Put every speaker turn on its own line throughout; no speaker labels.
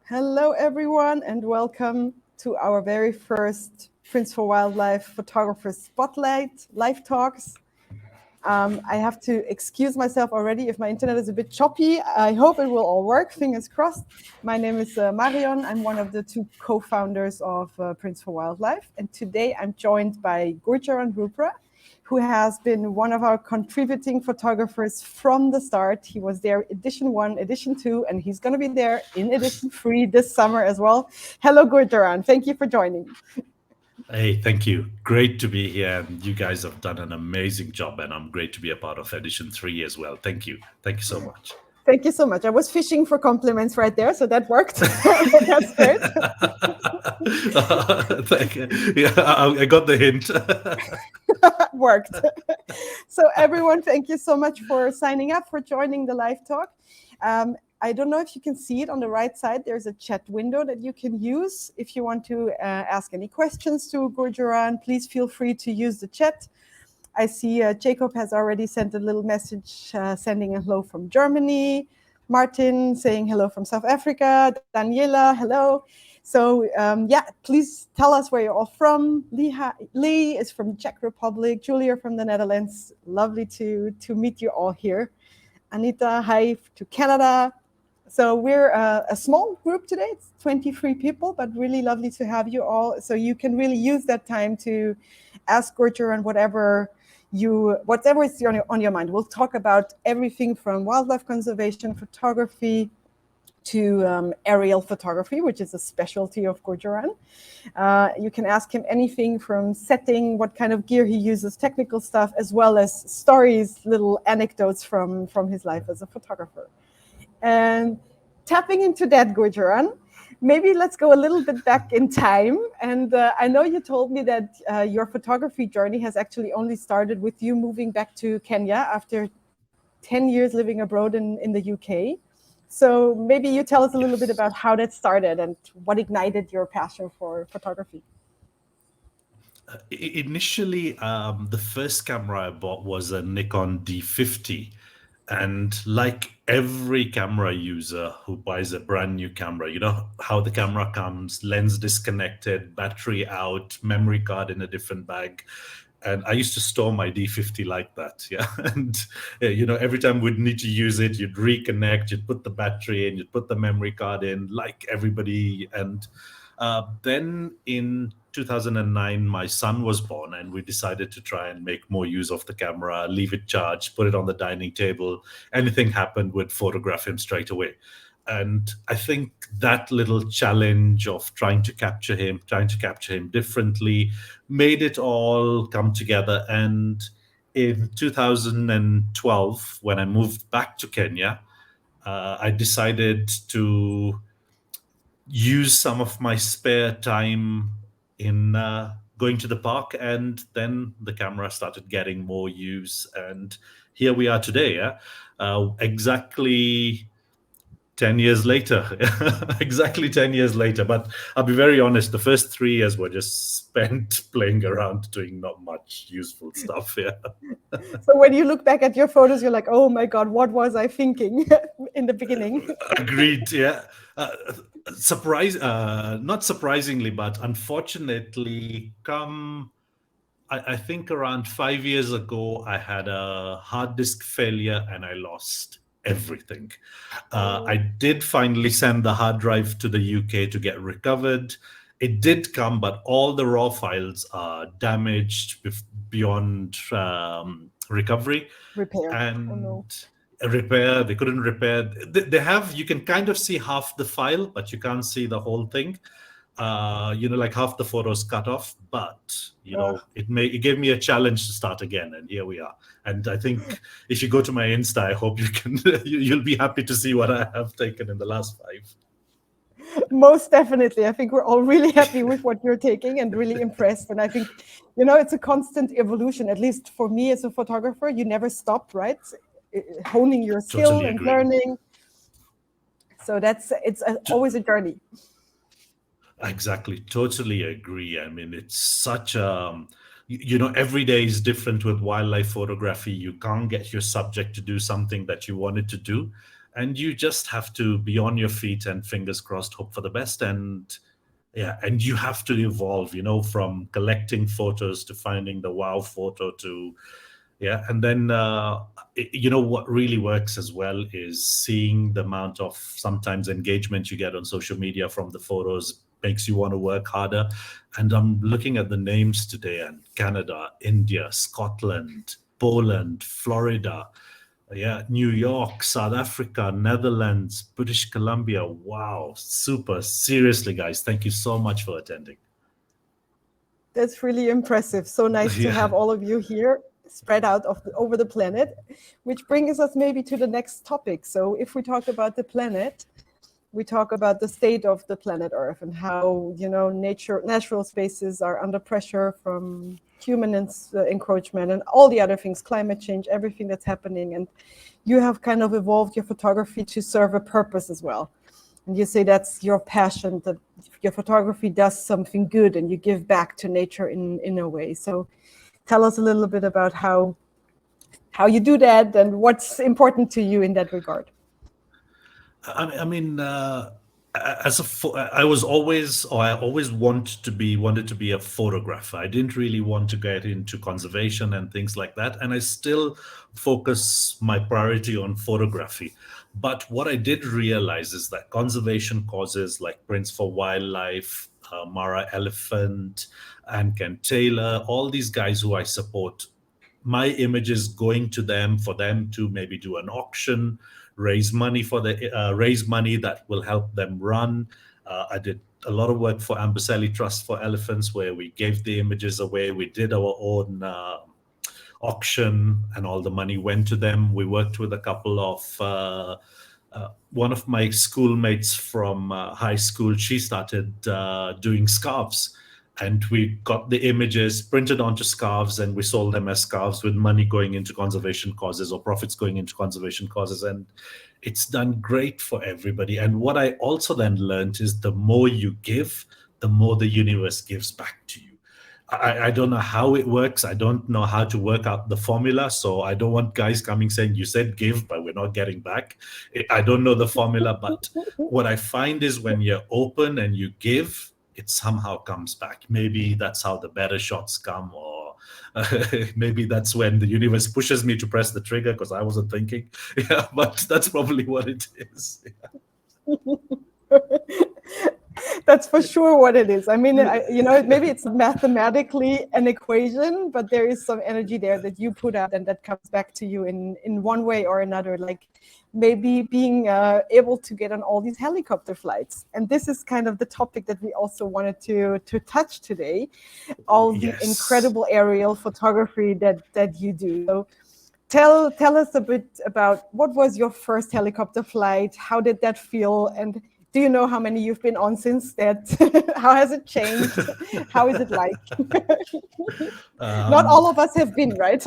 Hello, everyone, and welcome to our very first Prince for Wildlife Photographer Spotlight live talks. I have to excuse myself already if my internet is a bit choppy. I hope it will all work, fingers crossed. My name is Marion. I'm one of the two co-founders of Prince for Wildlife. And today I'm joined by Gurcharan Roopra, who has been one of our contributing photographers from the start. He was there edition 1, edition 2, and he's going to be there in edition 3 this summer as well. Hello, Gurcharan. Thank you for joining.
Hey, thank you. Great to be here. And you guys have done an amazing job, and I'm great to be a part of edition 3 as well. Thank you. Thank you so much.
Thank you so much. I was fishing for compliments right there, so that worked. That's great.
Thank you. Yeah, I got the hint.
Worked. So everyone, thank you so much for signing up, for joining the live talk. I don't know if you can see it on the right side. There's a chat window that you can use. If you want to ask any questions to Gurcharan, please feel free to use the chat. I see Jacob has already sent a little message sending a hello from Germany. Martin saying hello from South Africa. Daniela, hello. So please tell us where you're all from. Lee is from Czech Republic. Julia from the Netherlands. Lovely to meet you all here. Anita, hi to Canada. So we're a small group today. It's 23 people, but really lovely to have you all. So you can really use that time to ask Gurcharan whatever is on your mind. We'll talk about everything from wildlife conservation, photography, to aerial photography, which is a specialty of Gurcharan. You can ask him anything from setting, what kind of gear he uses, technical stuff, as well as stories, little anecdotes from his life as a photographer. And tapping into that, Gurcharan, maybe let's go a little bit back in time. And I know you told me that your photography journey has actually only started with you moving back to Kenya after 10 years living abroad in the UK. So maybe you tell us a little bit about how that started and what ignited your passion for photography.
Initially, the first camera I bought was a Nikon D50. And like every camera user who buys a brand new camera, you know how the camera comes, lens disconnected, battery out, memory card in a different bag. And I used to store my D50 like that. Yeah. And, every time we'd need to use it, you'd reconnect, you'd put the battery in, you'd put the memory card in, like everybody. And then in 2009, my son was born, and we decided to try and make more use of the camera, leave it charged, put it on the dining table. Anything happened, we'd photograph him straight away. And I think that little challenge of trying to capture him differently, made it all come together. And in 2012, when I moved back to Kenya, I decided to use some of my spare time in going to the park, and then the camera started getting more use, and here we are today. Exactly 10 years later. Exactly 10 years later. But I'll be very honest, the first 3 years were just spent playing around, doing not much useful stuff. Yeah.
So when you look back at your photos, you're like, oh my God, what was I thinking in the beginning?
Agreed. Yeah. Not surprisingly, but unfortunately, I think around 5 years ago, I had a hard disk failure and I lost everything. I did finally send the hard drive to the UK to get recovered. It did come, but all the raw files are damaged beyond recovery.
Repair.
And
Oh, no.
repair, they couldn't repair. You can kind of see half the file, but you can't see the whole thing. Like half the photos cut off, but it gave me a challenge to start again, and here we are. And I think if you go to my Insta, I hope you can you'll be happy to see what I have taken in the last 5.
Most definitely. I think we're all really happy with what you're taking and really impressed. And I think, it's a constant evolution, at least for me as a photographer. You never stop, right? Honing your skill
Totally
and
agree.
learning. So it's always a journey.
Exactly. Totally agree. I mean, it's such every day is different with wildlife photography. You can't get your subject to do something that you wanted to do. and you just have to be on your feet and fingers crossed, hope for the best. And yeah, and you have to evolve, from collecting photos to finding the wow photo to, yeah. And then, what really works as well is seeing the amount of sometimes engagement you get on social media from the photos makes you want to work harder. And I'm looking at the names today, and Canada, India, Scotland, Poland, Florida, yeah, New York, South Africa, Netherlands, British Columbia. Wow, super. Seriously, guys, thank you so much for attending.
That's really impressive. So nice to
Yeah.
have all of you here spread out over the planet, which brings us maybe to the next topic. So if we talk about the planet, we talk about the state of the planet Earth and how, natural spaces are under pressure from human encroachment and all the other things, climate change, everything that's happening. And you have kind of evolved your photography to serve a purpose as well. And you say that's your passion, that your photography does something good and you give back to nature in a way. So tell us a little bit about how you do that and what's important to you in that regard.
I mean, I always wanted to be a photographer. I didn't really want to get into conservation and things like that, and I still focus my priority on photography. But what I did realize is that conservation causes like Prince for Wildlife, Mara Elephant, and Ken Taylor, all these guys who I support, my images going to them for them to maybe do an auction, raise money that will help them run. I did a lot of work for Amboseli Trust for Elephants, where we gave the images away. We did our own auction, and all the money went to them. We worked with a couple of one of my schoolmates from high school. She started doing scarves, and we got the images printed onto scarves, and we sold them as scarves with money going into conservation causes or profits going into conservation causes. And it's done great for everybody. And what I also then learned is the more you give, the more the universe gives back to you. I don't know how it works. I don't know how to work out the formula. So I don't want guys coming saying, you said give, but we're not getting back. I don't know the formula, but what I find is when you're open and you give, it somehow comes back. Maybe that's how the better shots come, or maybe that's when the universe pushes me to press the trigger because I wasn't thinking. Yeah, but that's probably what it is. Yeah.
That's for sure what it is. I mean, maybe it's mathematically an equation, but there is some energy there that you put out and that comes back to you in one way or another. Like maybe being able to get on all these helicopter flights. And this is kind of the topic that we also wanted to touch today, all the incredible aerial photography that you do. So tell us a bit about what was your first helicopter flight? How did that feel? And do you know how many you've been on since that? How has it changed? How is it like? Not all of us have been, right?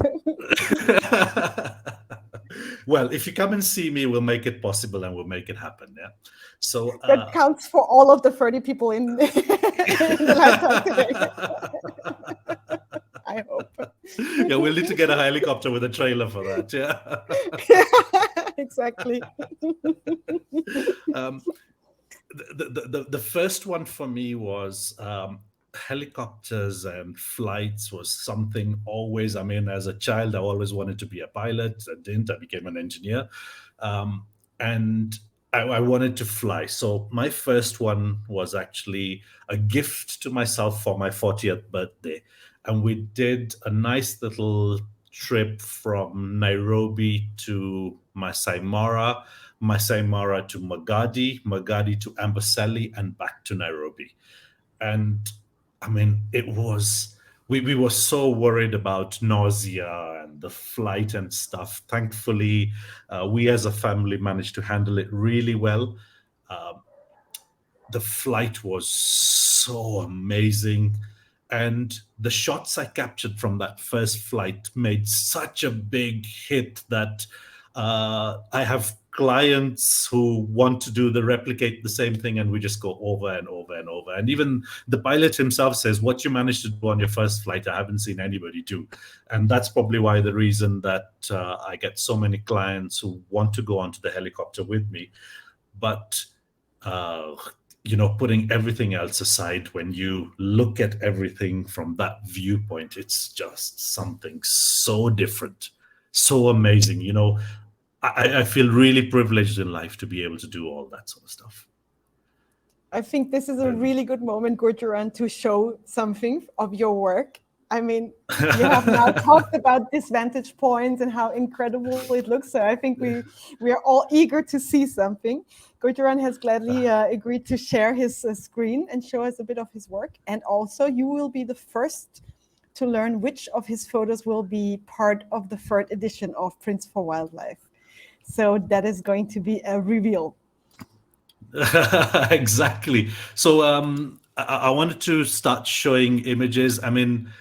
Well, if you come and see me, we'll make it possible and we'll make it happen. Yeah. So
that counts for all of the 30 people in the lifetime today. I hope.
Yeah, we'll need to get a helicopter with a trailer for that. Yeah.
Yeah, exactly.
The first one for me was helicopters and flights was something always. I mean, as a child, I always wanted to be a pilot. I didn't. I became an engineer, and I wanted to fly. So my first one was actually a gift to myself for my 40th birthday, and we did a nice little trip from Nairobi to Masai Mara to Magadi to Amboseli, and back to Nairobi. And I mean, we were so worried about nausea and the flight and stuff. Thankfully, we as a family managed to handle it really well. The flight was so amazing. And the shots I captured from that first flight made such a big hit that I have clients who want to replicate the same thing, and we just go over and over and over. And even the pilot himself says, what you managed to do on your first flight, I haven't seen anybody do. And that's probably why the reason that I get so many clients who want to go onto the helicopter with me. But putting everything else aside, when you look at everything from that viewpoint, it's just something so different, so amazing. I feel really privileged in life to be able to do all that sort of stuff.
I think this is a really good moment, Gurcharan, to show something of your work. I mean, you have now talked about these vantage points and how incredible it looks. So I think we are all eager to see something. Gurcharan has gladly agreed to share his screen and show us a bit of his work. And also, you will be the first to learn which of his photos will be part of the third edition of Prints for Wildlife. So that is going to be a reveal.
Exactly. So I wanted to start showing images. I mean,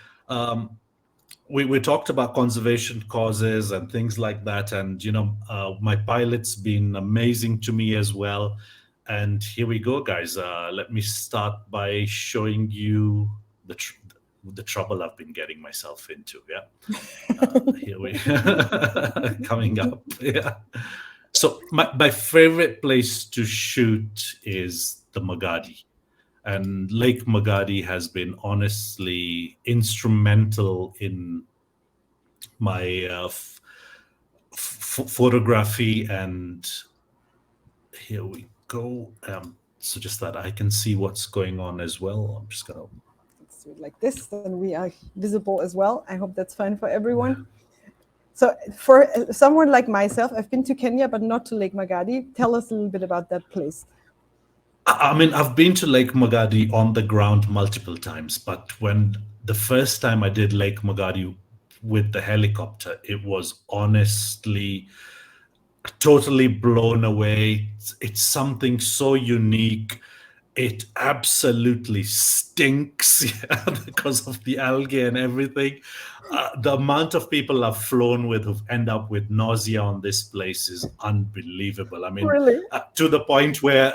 we talked about conservation causes and things like that. And, my pilot's been amazing to me as well. And here we go, guys. Let me start by showing you the trouble I've been getting myself into. Yeah. Here we coming up. Yeah. So my favorite place to shoot is the Magadi. And Lake Magadi has been honestly instrumental in my photography. And here we go. So just that I can see what's going on as well. I'm just going to
do it like this, and we are visible as well. I hope that's fine for everyone. Yeah. So for someone like myself, I've been to Kenya, but not to Lake Magadi. Tell us a little bit about that place.
I mean, I've been to Lake Magadi on the ground multiple times, but when the first time I did Lake Magadi with the helicopter, it was honestly totally blown away. It's something so unique. It absolutely stinks because of the algae and everything. The amount of people I've flown with who've end up with nausea on this place is unbelievable. I mean,
really?
to the point where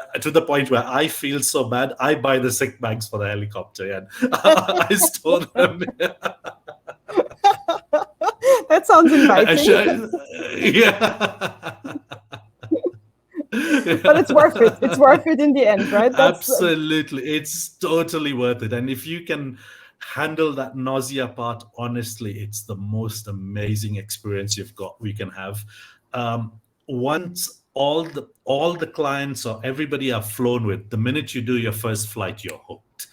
I feel so bad, I buy the sick bags for the helicopter and I store them.
That sounds inviting.
Yeah.
But it's worth it. It's worth it in the end, right?
Absolutely. It's totally worth it. And if you can handle that nausea part, honestly, it's the most amazing experience we can have. Once all the clients or everybody I've flown with, the minute you do your first flight, you're hooked.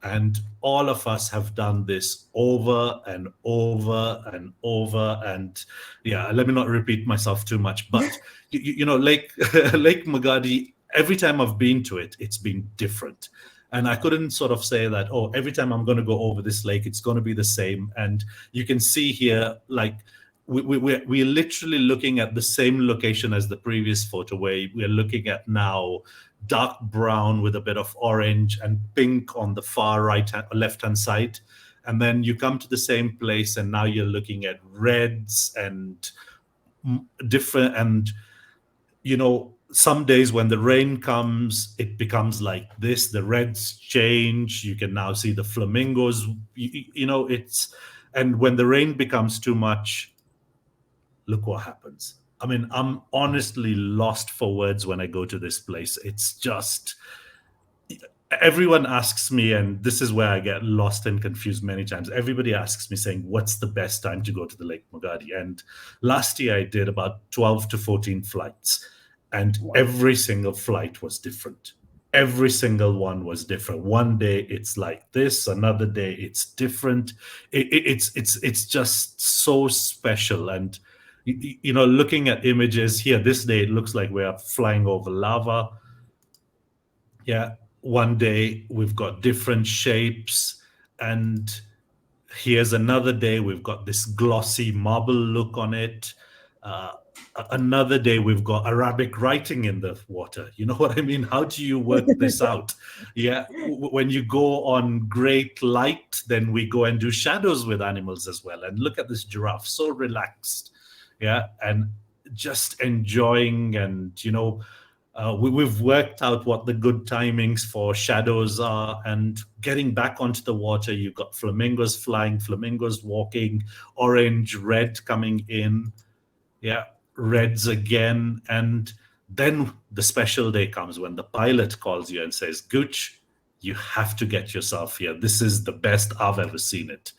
And all of us have done this over and over and over. And yeah, let me not repeat myself too much, but Lake Magadi, every time I've been to it, it's been different. And I couldn't sort of say that, oh, every time I'm going to go over this lake, it's going to be the same. And you can see here, like, we're literally looking at the same location as the previous photo, where we're looking at now dark brown with a bit of orange and pink on the far left-hand side. And then you come to the same place and now you're looking at reds and different. And, some days when the rain comes, it becomes like this. The reds change. You can now see the flamingos, and when the rain becomes too much, look what happens. I mean, I'm honestly lost for words when I go to this place. It's just, everyone asks me, and this is where I get lost and confused many times. Everybody asks me saying, what's the best time to go to the Lake Magadi? And last year I did about 12 to 14 flights, and every single flight was different. Every single one was different. One day it's like this, another day it's different. It's just so special. And looking at images here, this day it looks like we're flying over lava. Yeah, one day we've got different shapes, and here's another day we've got this glossy marble look on it. Another day we've got Arabic writing in the water. You know what I mean? How do you work this out? Yeah, when you go on great light, then we go and do shadows with animals as well. And look at this giraffe, so relaxed. Yeah, and just enjoying. And we've worked out what the good timings for shadows are, and getting back onto the water, you've got flamingos flying, flamingos walking, orange, red coming in, yeah, reds again. And then the special day comes when the pilot calls you and says, Gooch, you have to get yourself here. This is the best I've ever seen it.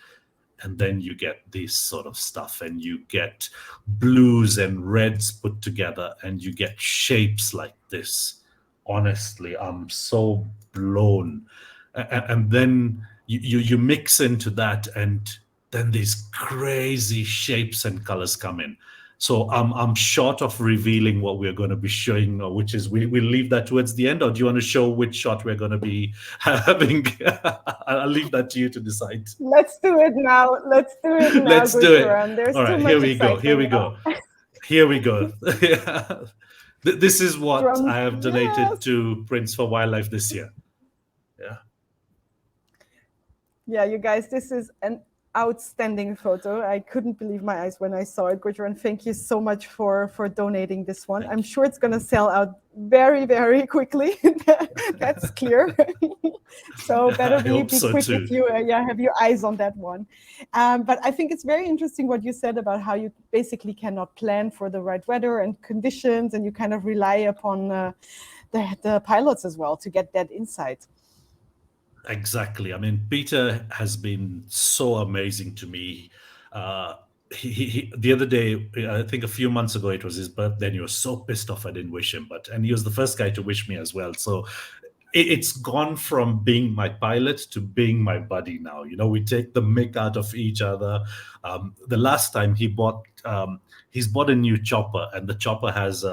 And then you get this sort of stuff, and you get blues and reds put together, and you get shapes like this. Honestly, I'm so blown. And then you mix into that, and then these crazy shapes and colors come in. So I'm short of revealing what we're going to be showing, which is we'll leave that towards the end. Or do you want to show which shot we're going to be having? I'll leave that to you to decide.
Let's do it now. Let's do it now.
Let's do it.
There's
All right,
too
here
much
we go. Here we go. Here we go. This is what I have donated to Prince for Wildlife this year. Yeah.
Yeah, you guys, this is an outstanding photo. I couldn't believe my eyes when I saw it. Gurcharan, thank you so much for donating this one. I'm sure it's going to sell out very, very quickly. That's clear. So better be quick too. If you have your eyes on that one. But I think it's very interesting what you said about how you basically cannot plan for the right weather and conditions, and you kind of rely upon the pilots as well to get that insight.
Exactly. I mean, Peter has been so amazing to me. He the other day, I think a few months ago, it was his birthday, and he was so pissed off I didn't wish him. And he was the first guy to wish me as well. So it's gone from being my pilot to being my buddy now. We take the mick out of each other. The last time he's bought a new chopper, and the chopper has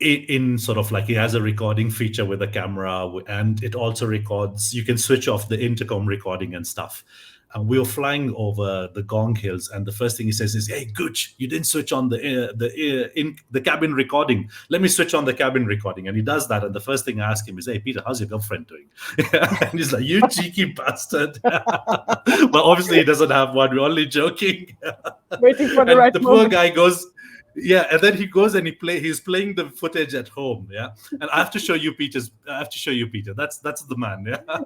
in sort of like, it has a recording feature with a camera, and it also records. You can switch off the intercom recording and stuff. And we were flying over the Gong Hills, and the first thing he says is, "Hey, Gooch, you didn't switch on the cabin recording. Let me switch on the cabin recording." And he does that, and the first thing I ask him is, "Hey, Peter, how's your girlfriend doing?" And he's like, "You cheeky bastard!" But obviously, he doesn't have one. We're only joking.
Waiting for the right
the
moment.
poor guy goes. Yeah, and then he goes and he's playing the footage at home, yeah. And I have to show you Peter. That's the man, yeah.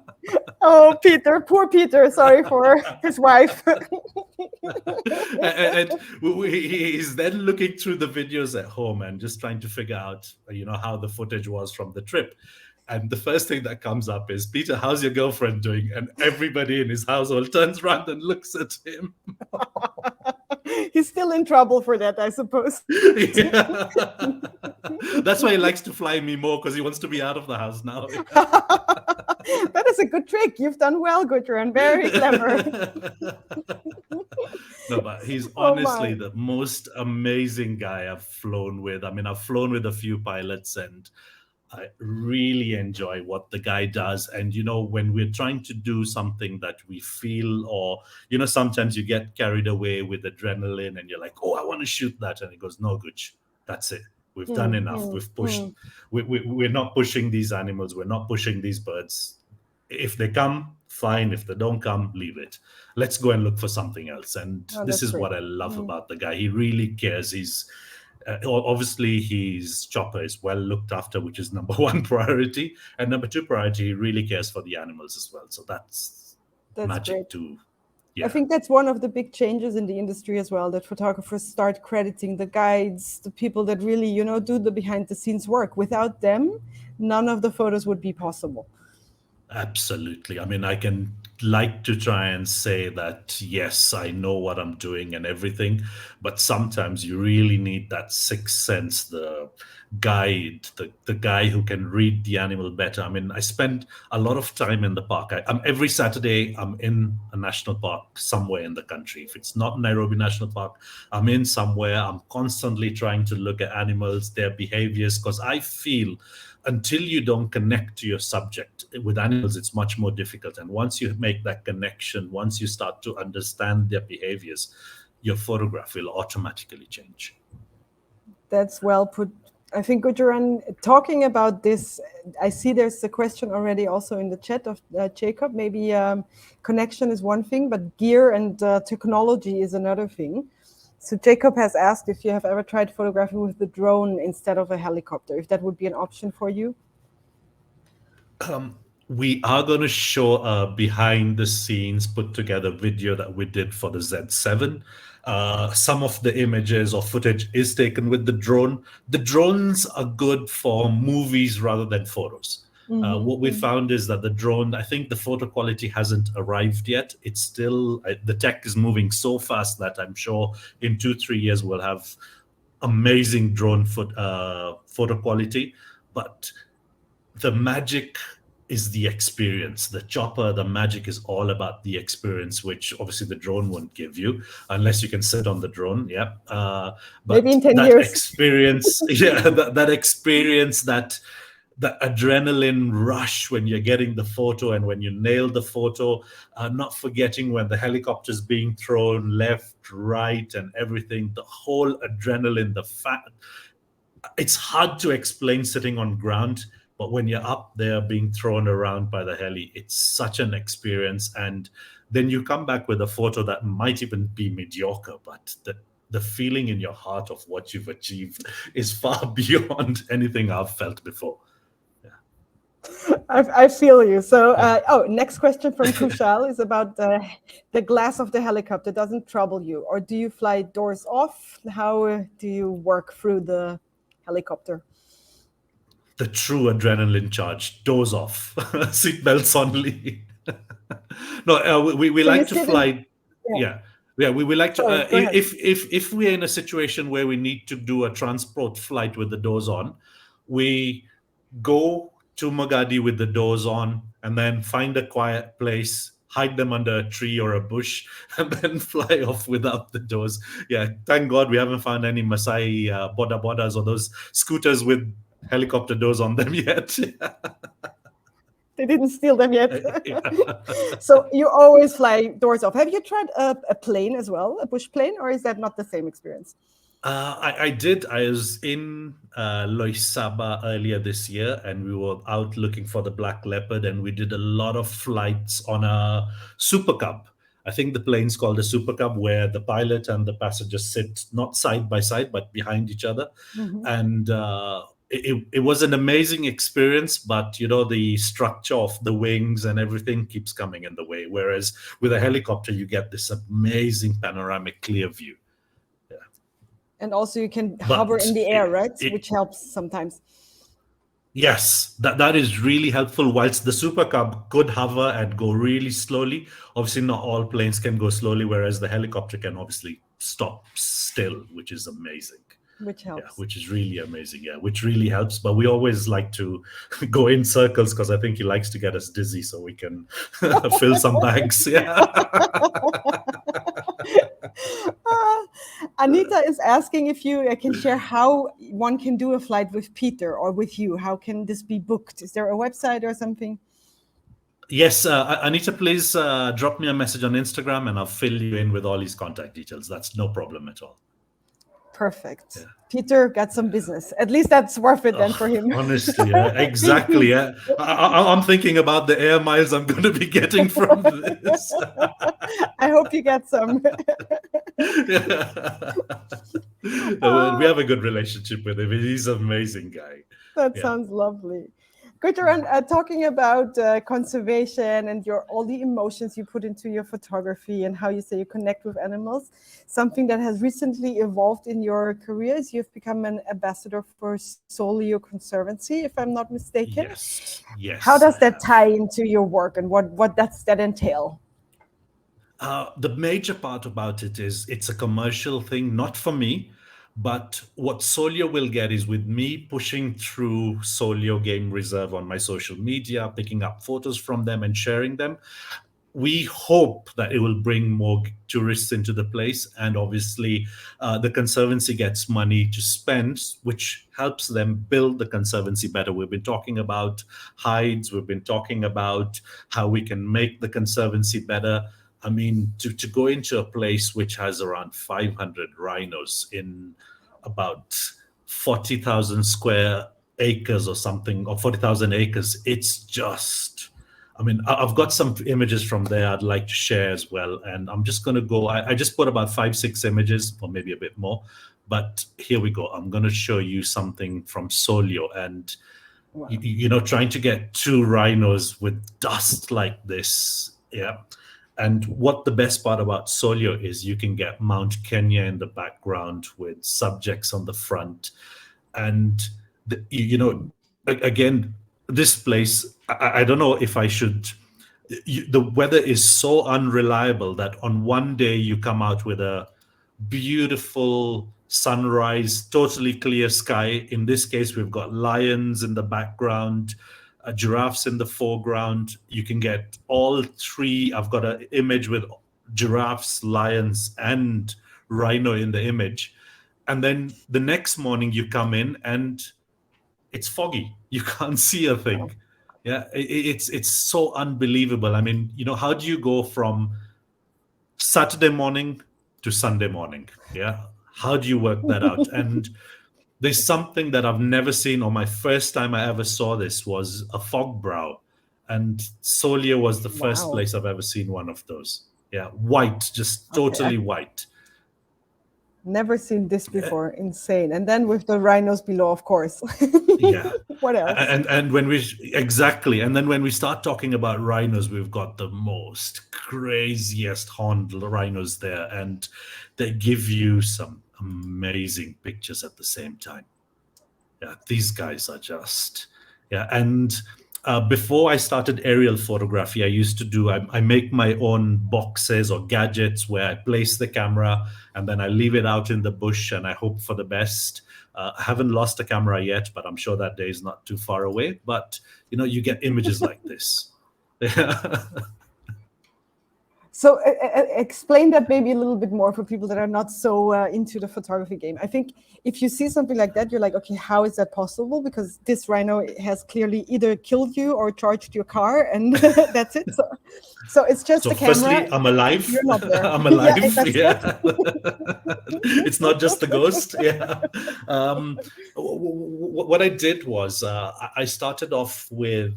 Oh, Peter, poor Peter. Sorry for his wife.
and he's then looking through the videos at home and just trying to figure out, how the footage was from the trip. And the first thing that comes up is, "Peter, how's your girlfriend doing?" And everybody in his household turns around and looks at him.
He's still in trouble for that, I suppose.
Yeah. That's why he likes to fly me more, because he wants to be out of the house now.
That is a good trick. You've done well, Gurcharan. Very clever.
No, but he's honestly the most amazing guy I've flown with. I mean, I've flown with a few pilots, and I really enjoy what the guy does. And, when we're trying to do something that we feel, or, sometimes you get carried away with adrenaline and you're like, "Oh, I want to shoot that." And he goes, "No, Gooch, that's it. We've done enough. We've pushed. We're not pushing these animals. We're not pushing these birds. If they come, fine. If they don't come, leave it. Let's go and look for something else." And this is what I love about the guy. He really cares. He's obviously his chopper is well looked after, which is number one priority, and number two priority, he really cares for the animals as well. So that's magic
great.
too. Yeah.
I think that's one of the big changes in the industry as well, that photographers start crediting the guides, the people that really, do the behind the scenes work. Without them, none of the photos would be possible.
Absolutely. I mean, I can like to try and say that, yes, I know what I'm doing and everything, but sometimes you really need that sixth sense, the guide, the guy who can read the animal better. I mean, I spend a lot of time in the park. Every Saturday, I'm in a national park somewhere in the country. If it's not Nairobi National Park, I'm in somewhere. I'm constantly trying to look at animals, their behaviors, because I feel until you don't connect to your subject with animals, it's much more difficult. And once you make that connection, once you start to understand their behaviors, your photograph will automatically change.
That's well put. I think, Gurcharan, talking about this, I see there's a question already also in the chat of Jacob. Maybe connection is one thing, but gear and technology is another thing. So Jacob has asked if you have ever tried photography with the drone instead of a helicopter, if that would be an option for you.
We are going to show a behind the scenes put together video that we did for the Z7. Some of the images or footage is taken with the drone. The drones are good for movies rather than photos. What we found is that the drone, I think the photo quality hasn't arrived yet. It's still, the tech is moving so fast that I'm sure in 2-3 years we'll have amazing drone photo quality. But the magic is the experience. The chopper, the magic is all about the experience, which obviously the drone won't give you unless you can sit on the drone. Yeah. But
Maybe in 10
that
years.
experience, yeah, that experience, that the adrenaline rush when you're getting the photo and when you nail the photo, not forgetting when the helicopter's being thrown left, right, and everything, the whole adrenaline, it's hard to explain sitting on ground, but when you're up there being thrown around by the heli, it's such an experience. And then you come back with a photo that might even be mediocre, but the feeling in your heart of what you've achieved is far beyond anything I've felt before.
I feel you. So, next question from Kushal is about the glass of the helicopter. Doesn't trouble you, or do you fly doors off? How do you work through the helicopter?
The true adrenaline charge, doors off, seatbelts only. No, we
So you
like to
sit
fly.
yeah.
Yeah, we like to.
Sorry, go ahead.
If we're in a situation where we need to do a transport flight with the doors on, we go to Magadi with the doors on, and then find a quiet place, hide them under a tree or a bush, and then fly off without the doors. Yeah, thank God we haven't found any Masai boda bodas or those scooters with helicopter doors on them yet.
They didn't steal them yet.
Yeah.
So you always fly doors off. Have you tried a plane as well, a bush plane, or is that not the same experience?
I did. I was in Loisaba earlier this year, and we were out looking for the black leopard, and we did a lot of flights on a Super Cub. I think the plane's called a Super Cub, where the pilot and the passenger sit not side by side, but behind each other. And it was an amazing experience, but the structure of the wings and everything keeps coming in the way. Whereas with a helicopter, you get this amazing panoramic clear view.
And also you can hover in the air, right? Which helps sometimes.
Yes, that is really helpful. Whilst the Super Cub could hover and go really slowly, obviously not all planes can go slowly, whereas the helicopter can obviously stop still, which is amazing.
Which helps.
Yeah, which is really amazing. Yeah, which really helps. But we always like to go in circles because I think he likes to get us dizzy so we can fill some bags. Yeah.
Anita is asking if you can share how one can do a flight with Peter or with you. How can this be booked? Is there a website or something?
Yes, Anita, please drop me a message on Instagram and I'll fill you in with all his contact details. That's no problem at all.
Perfect. Yeah. Peter got some business. At least that's worth it then for him.
Honestly, yeah, exactly. Yeah. I'm thinking about the air miles I'm going to be getting from this.
I hope you get some.
We have a good relationship with him. He's an amazing guy.
That sounds lovely. Gurcharan, talking about conservation and all the emotions you put into your photography and how you say you connect with animals, something that has recently evolved in your career is you've become an ambassador for Solio Conservancy, if I'm not mistaken.
Yes.
How does that tie into your work and what does that entail?
The major part about it is it's a commercial thing, not for me. But what Solio will get is with me pushing through Solio Game Reserve on my social media, picking up photos from them and sharing them. We hope that it will bring more tourists into the place. And obviously, the Conservancy gets money to spend, which helps them build the Conservancy better. We've been talking about hides. We've been talking about how we can make the Conservancy better. I mean, to go into a place which has around 500 rhinos in about 40,000 square acres or something, or 40,000 acres, it's just I mean, I've got some images from there I'd like to share as well. And I'm just going to go, I just put about 5, 6 images, or maybe a bit more. But here we go. I'm going to show you something from Solio. And,
Wow.
trying to get 2 rhinos with dust like this. Yeah. And what the best part about Solio is you can get Mount Kenya in the background with subjects on the front. And, again, this place, I don't know if I should. The weather is so unreliable that on one day you come out with a beautiful sunrise, totally clear sky. In this case, we've got lions in the background, giraffes in the foreground. You can get all 3. I've got an image with giraffes, lions, and rhino in the image. And then the next morning you come in and it's foggy. You can't see a thing. Yeah, it's so unbelievable. I mean, how do you go from Saturday morning to Sunday morning? Yeah, how do you work that out? And there's something that I've never seen, or my first time I ever saw this was a fog brow, and Solio was the first
Wow.
place I've ever seen one of those. Yeah, white, just totally white.
Never seen this before. Insane. And then with the rhinos below, of course.
Yeah.
What else?
And when and then when we start talking about rhinos, we've got the most craziest horned rhinos there, and they give you some amazing pictures at the same time. Yeah, these guys are just, yeah. And before I started aerial photography, I used to do, I make my own boxes or gadgets where I place the camera and then I leave it out in the bush and I hope for the best. I haven't lost a camera yet, but I'm sure that day is not too far away. But, you get images like this.
So explain that maybe a little bit more for people that are not so into the photography game. I think if you see something like that, you're like, okay, how is that possible? Because this rhino has clearly either killed you or charged your car, and that's it. So it's just
So
the camera.
firstly, I'm alive.
You're not there.
I'm alive.
Yeah.
It's not just the ghost. Yeah. What I did was I started off with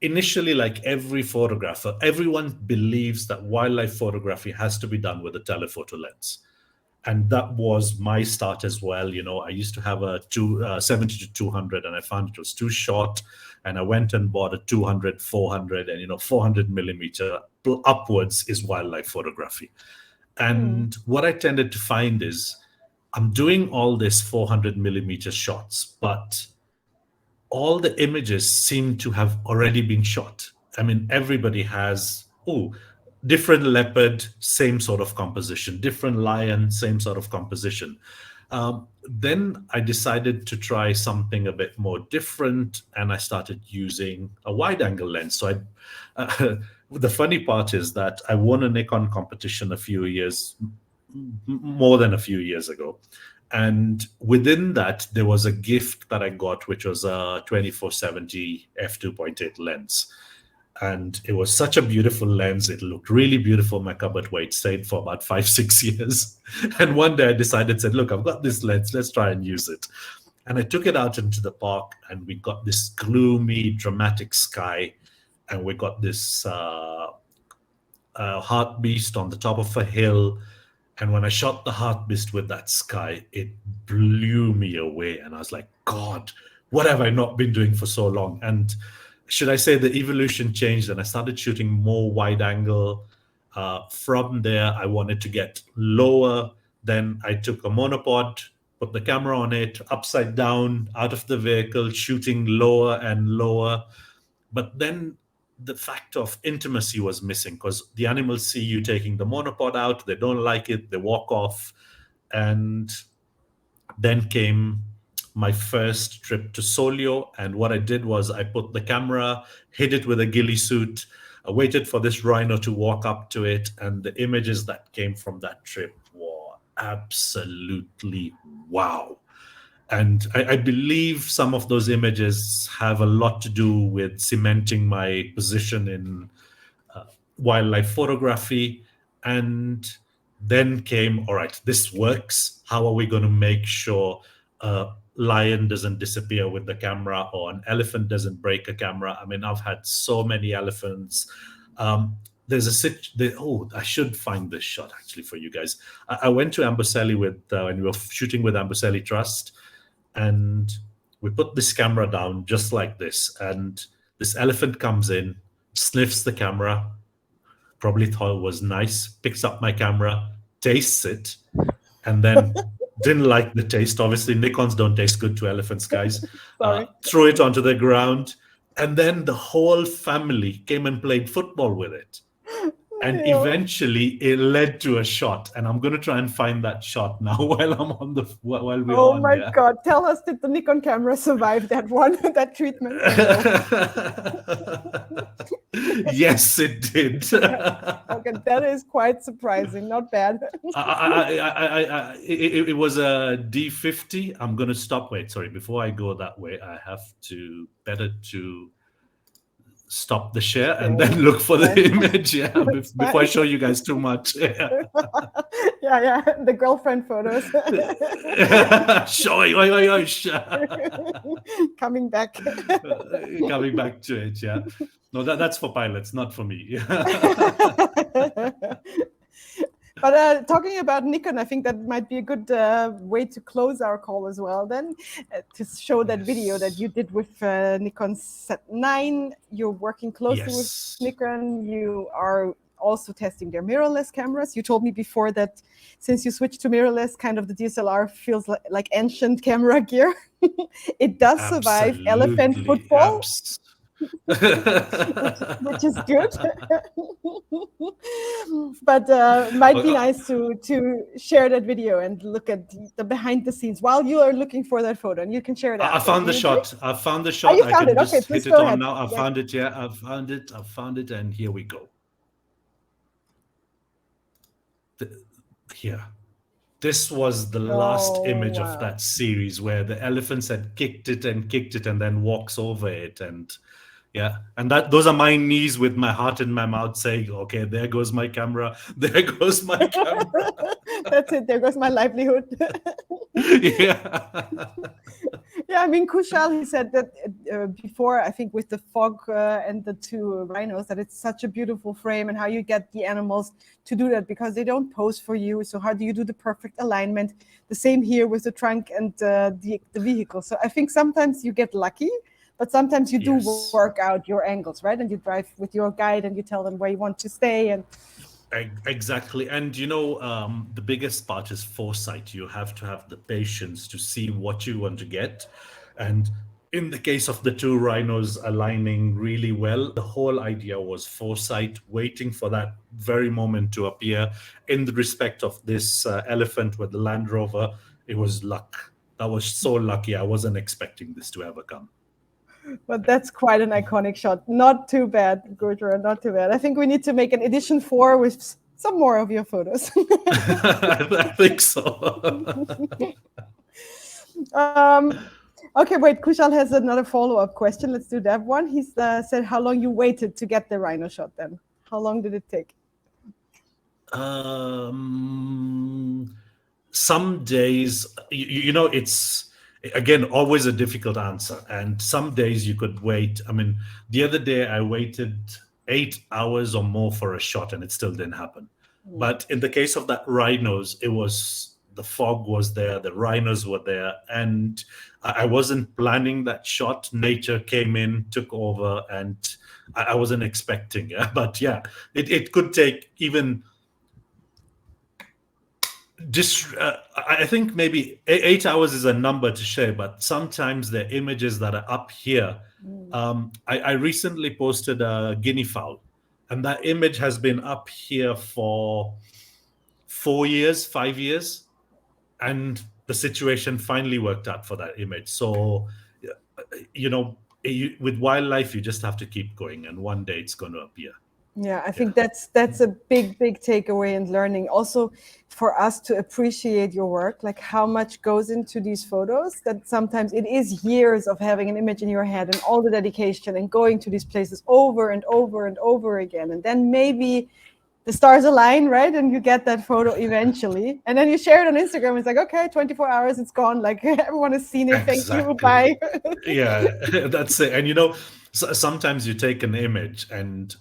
initially, like every photographer, everyone believes that wildlife photography has to be done with a telephoto lens. And that was my start as well. I used to have a 70 to 200 and I found it was too short. And I went and bought a 200, 400 and, 400 millimeter upwards is wildlife photography. And what I tended to find is I'm doing all this 400 millimeter shots, but all the images seem to have already been shot. I mean, everybody has, different leopard, same sort of composition, different lion, same sort of composition. Then I decided to try something a bit more different, and I started using a wide angle lens. So the funny part is that I won a Nikon competition more than a few years ago. And within that, there was a gift that I got, which was a 2470 f2.8 lens. And it was such a beautiful lens. It looked really beautiful in my cupboard where it stayed for about 5-6 years. And one day I said, look, I've got this lens. Let's try and use it. And I took it out into the park and we got this gloomy, dramatic sky. And we got this hartebeest on the top of a hill. And when I shot the hartebeest with that sky, it blew me away. And I was like, God, what have I not been doing for so long? And should I say the evolution changed and I started shooting more wide angle. From there, I wanted to get lower. Then I took a monopod, put the camera on it, upside down, out of the vehicle, shooting lower and lower. But then the factor of intimacy was missing because the animals see you taking the monopod out, they don't like it, they walk off. And then came my first trip to Solio, and what I did was I put the camera, hid it with a ghillie suit, I waited for this rhino to walk up to it, and the images that came from that trip were absolutely wow. And I believe some of those images have a lot to do with cementing my position in wildlife photography. And then came, all right, this works. How are we going to make sure a lion doesn't disappear with the camera, or an elephant doesn't break a camera. I mean, I've had so many elephants. There's I should find this shot actually for you guys. I went to Amboseli when we were shooting with Amboseli Trust, and we put this camera down just like this, and this elephant comes in, sniffs the camera, probably thought it was nice, picks up my camera, tastes it, and then didn't like the taste. Obviously, Nikons don't taste good to elephants, guys.
Sorry.
Threw it onto the ground, and then the whole family came and played football with it. And eventually it led to a shot, and I'm going to try and find that shot now while we're
Oh
on.
my God. Tell us, did the Nikon camera survive that that treatment?
Yes, it did.
Okay, that is quite surprising. Not bad.
It was a D50. I'm going to stop. Wait, sorry. Before I go that way, I have to stop the share and then look for the image. Yeah, before I show you guys too much.
Yeah, the girlfriend photos. Coming back.
Coming back to it. Yeah. No, that's for pilots, not for me.
But talking about Nikon, I think that might be a good way to close our call as well then, to show that video that you did with Nikon Z9. You're working closely with Nikon. You are also testing their mirrorless cameras. You told me before that since you switched to mirrorless, kind of the DSLR feels like ancient camera gear. It does survive elephant football. Which is good. But might be nice to share that video and look at the behind the scenes while you are looking for that photo, and you can share that.
I found the shot.
Oh, you found it. Okay, please go ahead.
Now. I found it. Yeah, I found it, and here we go. Here. This was the last image of that series where the elephants had kicked it and then walks over it, and yeah, and those are my knees with my heart in my mouth saying, okay, there goes my camera, there goes my camera.
That's it, there goes my livelihood.
Yeah.
Yeah, I mean, Kushal, he said that before, I think with the fog and the two rhinos, that it's such a beautiful frame, and how you get the animals to do that because they don't pose for you. So how do you do the perfect alignment? The same here with the trunk and the vehicle. So I think sometimes you get lucky, but sometimes you do work out your angles, right? And you drive with your guide and you tell them where you want to stay. And
exactly. And the biggest part is foresight. You have to have the patience to see what you want to get. And in the case of the two rhinos aligning really well, the whole idea was foresight, waiting for that very moment to appear. In the respect of this elephant with the Land Rover, it was luck. I was so lucky. I wasn't expecting this to ever come.
But that's quite an iconic shot. Not too bad, Gurcharan, not too bad. I think we need to make an edition 4 with some more of your photos.
I think so.
Okay, wait, Kushal has another follow-up question. Let's do that one. He said how long you waited to get the rhino shot then. How long did it take?
Some days, it's, again, always a difficult answer. And some days you could wait. I mean, the other day I waited 8 hours or more for a shot and it still didn't happen. But in the case of that rhinos, the fog was there, the rhinos were there, and I wasn't planning that shot. Nature came in, took over, and I wasn't expecting it. But yeah, it could take even I think maybe 8 hours is a number to share, but sometimes the images that are up here, I recently posted a guinea fowl, and that image has been up here for 5 years, and the situation finally worked out for that image. So, with wildlife, you just have to keep going, and one day it's going to appear.
Yeah, I think that's a big takeaway and learning also for us to appreciate your work, like how much goes into these photos, that sometimes it is years of having an image in your head and all the dedication and going to these places over and over and over again. And then maybe the stars align, right? And you get that photo eventually. And then you share it on Instagram. It's like, okay, 24 hours, it's gone. Like everyone has seen it. Thank you.
Exactly.
Bye.
Yeah, that's it. And sometimes you take an image, and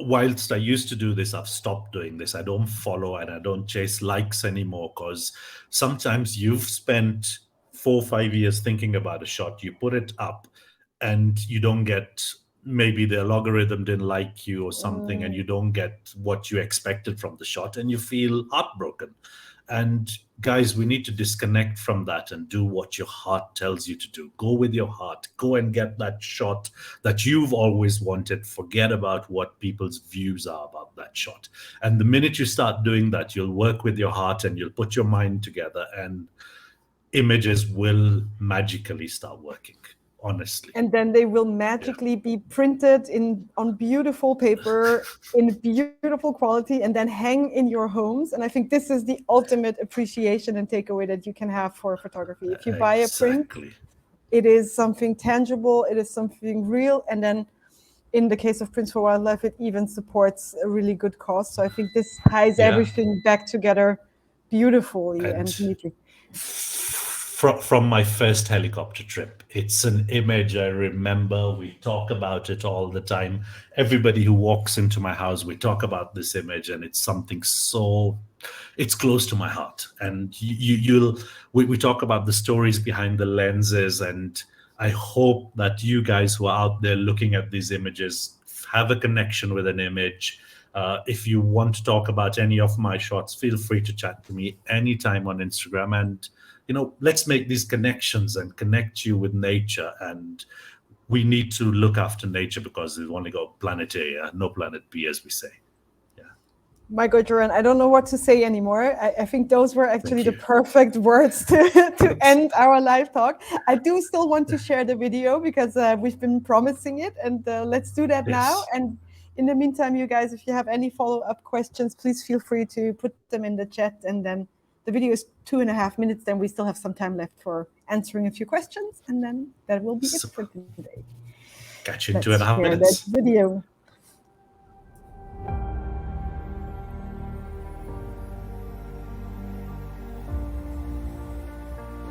whilst I used to do this, I've stopped doing this. I don't follow and I don't chase likes anymore, because sometimes you've spent 4 or 5 years thinking about a shot, you put it up, and you don't get, maybe the algorithm didn't like you or something, and you don't get what you expected from the shot, and you feel heartbroken. And guys, we need to disconnect from that and do what your heart tells you to do. Go with your heart. Go and get that shot that you've always wanted. Forget about what people's views are about that shot. And the minute you start doing that, you'll work with your heart and you'll put your mind together, and images will magically start working, honestly.
And then they will magically be printed on beautiful paper in beautiful quality and then hang in your homes. And I think this is the ultimate appreciation and takeaway that you can have for photography. If you buy a print,
Exactly.
it is something tangible, it is something real. And then in the case of Prints for Wildlife, it even supports a really good cause. So I think this ties
Yeah.
everything back together beautifully and
And
neatly.
from my first helicopter trip, it's an image I remember. We talk about it all the time. Everybody who walks into my house, we talk about this image, and it's something so, it's close to my heart. And we talk about the stories behind the lenses, and I hope that you guys who are out there looking at these images have a connection with an image. If you want to talk about any of my shots, feel free to chat to me anytime on Instagram. And let's make these connections and connect you with nature. And we need to look after nature, because we've only got planet A, no planet B, as we say.
My Gurcharan, I don't know what to say anymore. I think those were actually the
you.
perfect words to end our live talk. I do still want to share the video because we've been promising it, and let's do that now.
Yes.
And in the meantime, you guys, if you have any follow-up questions, please feel free to put them in the chat. And then the video is 2.5 minutes. Then we still have some time left for answering a few questions. And then that will be it for today.
Catch you in
Let's
2.5
share
minutes.
that video.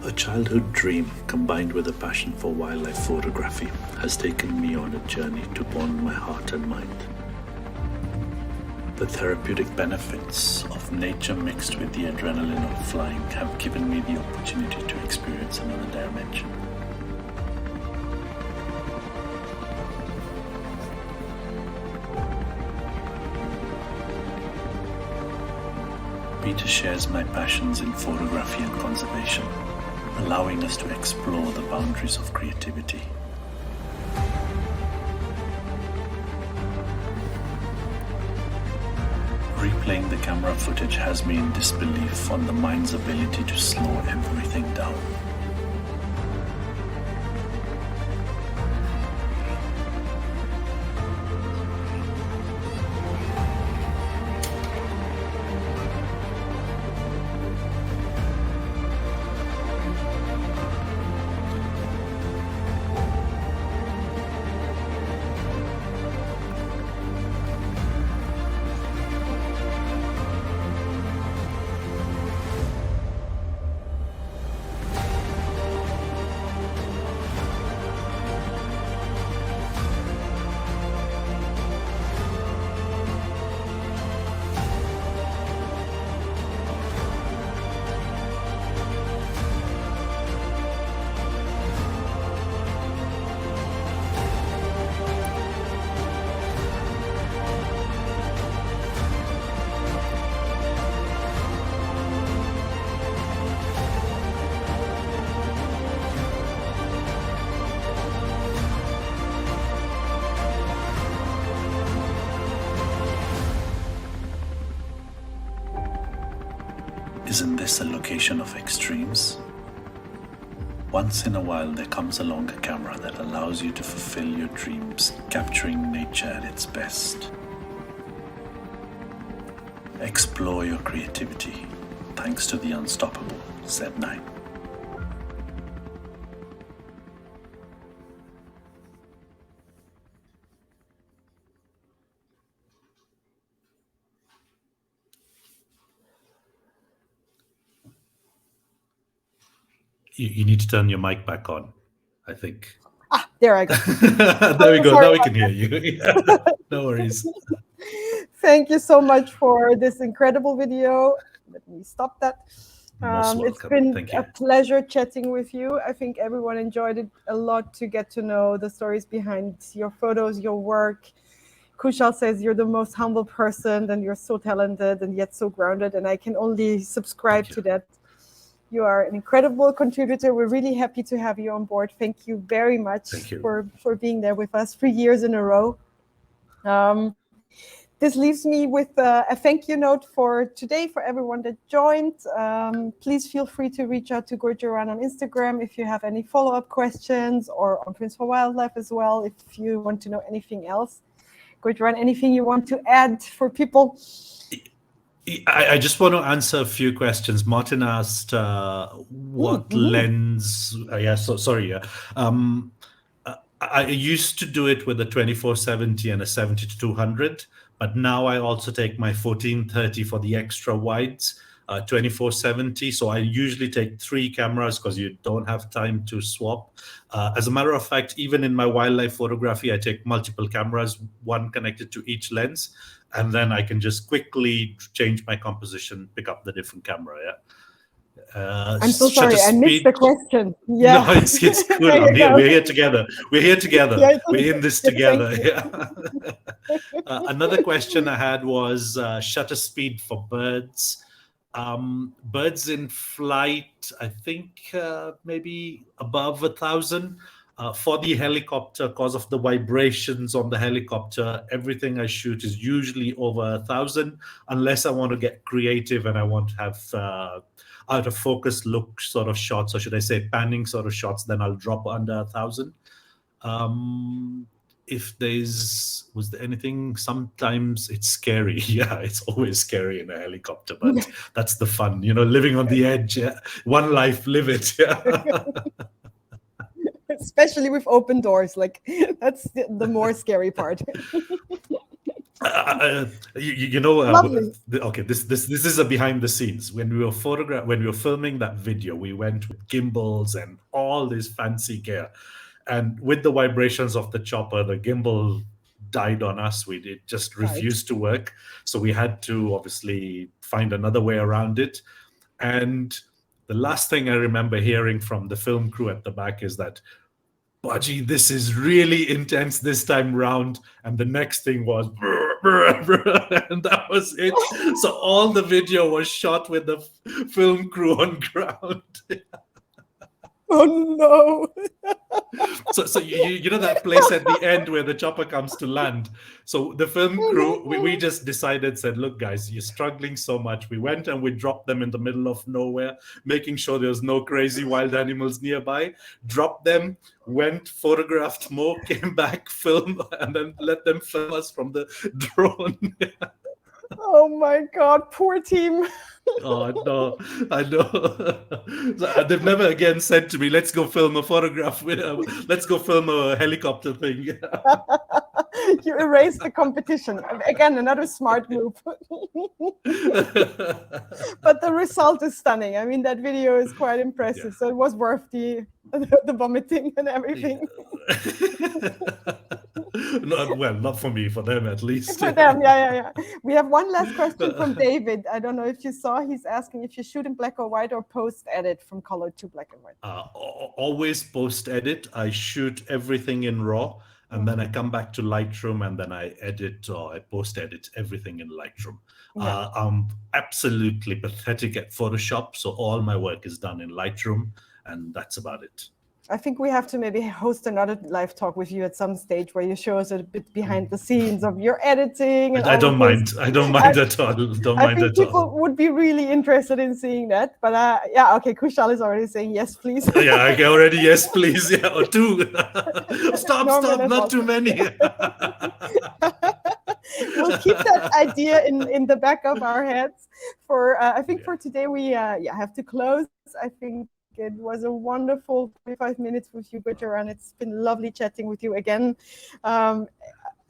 A childhood dream combined with a passion for wildlife photography has taken me on a journey to bond my heart and mind. The therapeutic benefits of nature mixed with the adrenaline of flying have given me the opportunity to experience another dimension. Peter shares my passions in photography and conservation, allowing us to explore the boundaries of creativity. Replaying the camera footage has me in disbelief on the mind's ability to slow everything down. Isn't this a location of extremes? Once in a while, there comes along a camera that allows you to fulfill your dreams, capturing nature at its best. Explore your creativity, thanks to the unstoppable Z9. You need to turn your mic back on, I think.
There I go.
There we go.
Sorry
Now we can hear you. Yeah, no worries.
Thank you so much for this incredible video. Let me stop that.
Most
It's
welcome.
been
Thank
a
you.
pleasure chatting with you. I think everyone enjoyed it a lot to get to know the stories behind your photos, your work. Kushal says you're the most humble person and you're so talented and yet so grounded. And I can only subscribe
Thank you.
to that. You are an incredible contributor. We're really happy to have you on board. Thank you very much
Thank you.
for being there with us 3 years in a row. This leaves me with a thank you note for today for everyone that joined. Please feel free to reach out to Gurcharan on Instagram if you have any follow-up questions, or on Prince for Wildlife as well if you want to know anything else. Gurcharan, anything you want to add for people?
I just want to answer a few questions. Martin asked what lens. Yeah, so sorry. Yeah. I used to do it with a 24-70 and a 70-200, but now I also take my 14-30 for the extra wides, 24-70. So I usually take 3 cameras because you don't have time to swap. As a matter of fact, even in my wildlife photography, I take multiple cameras, one connected to each lens, and then I can just quickly change my composition, pick up the different camera. Yeah.
I'm so sorry, I missed the question. Yeah.
No, it's cool.
There
I'm
you
here.
go.
We're here together. We're here together.
Yeah,
We're in this
yeah,
together.
thank you.
Yeah. Another question I had was shutter speed for birds. Birds in flight, I think maybe above 1,000. For the helicopter, because of the vibrations on the helicopter, everything I shoot is usually over 1,000, unless I want to get creative and I want to have out of focus look sort of shots, or should I say panning sort of shots, then I'll drop under 1,000. If was there anything, sometimes it's scary. Yeah, it's always scary in a helicopter, but that's the fun, living on the edge. Yeah. One life, live it. Yeah.
Especially with open doors, like that's the more scary part. Lovely.
Okay, this is a behind the scenes. When we were filming that video, we went with gimbals and all this fancy gear, and with the vibrations of the chopper, the gimbal died on us. It just refused to work, so we had to obviously find another way around it. And the last thing I remember hearing from the film crew at the back is that, Baji, this is really intense this time round. And the next thing was, and that was it. So all the video was shot with the film crew on ground.
Oh no.
So you know that place at the end where the chopper comes to land. So the film crew, we just said, look guys, you're struggling so much. We went and we dropped them in the middle of nowhere, making sure there's no crazy wild animals nearby. Dropped them, went, photographed more, came back, filmed, and then let them film us from the drone.
Oh my God, poor team.
Oh no, I know. They've never again said to me, let's go film a photograph with let's go film a helicopter thing.
You erased the competition. Again, another smart move. But the result is stunning. I mean, that video is quite impressive. So it was worth the vomiting and everything.
Not for me, for them at least.
For them, yeah. We have one last question from David. I don't know if you saw. He's asking if you shoot in black or white or post-edit from color to black and white.
Always post-edit. I shoot everything in RAW, and then I come back to Lightroom, and then I edit or I post-edit everything in Lightroom. Yeah. I'm absolutely pathetic at Photoshop, so all my work is done in Lightroom, and that's about it.
I think we have to maybe host another live talk with you at some stage where you show us a bit behind the scenes of your editing. And
I don't mind. I don't mind at all.
I think people would be really interested in seeing that. But yeah, okay, Kushal is already saying yes, please.
Yeah, okay, already yes, please. Yeah, or 2. Stop, not too many.
We'll keep that idea in the back of our heads. I think for today we have to close. I think it was a wonderful 25 minutes with you, Gurcharan. It's been lovely chatting with you again.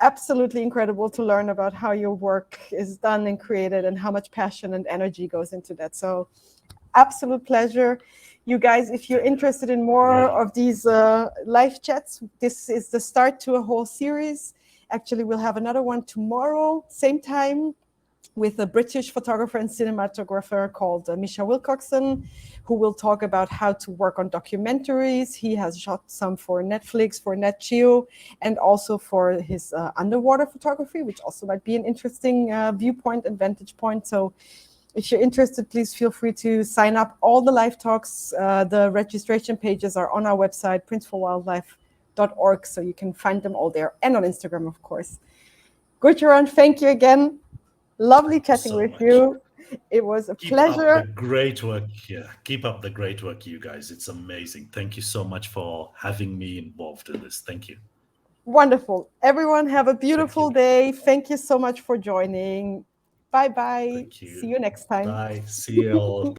Absolutely incredible to learn about how your work is done and created and how much passion and energy goes into that. So absolute pleasure. You guys, if you're interested in more of these live chats, this is the start to a whole series. Actually, we'll have another one tomorrow, same time, with a British photographer and cinematographer called Misha Wilcoxon, who will talk about how to work on documentaries. He has shot some for Netflix, for Nat Geo, and also for his underwater photography, which also might be an interesting viewpoint and vantage point. So if you're interested, please feel free to sign up. All the live talks, the registration pages are on our website, princeforwildlife.org, so you can find them all there, and on Instagram, of course. Gurcharan, thank you again. Lovely chatting with you. It was a pleasure.
Keep up the great work. Yeah, keep up the great work, you guys. It's amazing. Thank you so much for having me involved in this. Thank you.
Wonderful. Everyone have a beautiful day. Thank you so much for joining. Bye-bye.
Thank you.
See you next time.
Bye. See you all.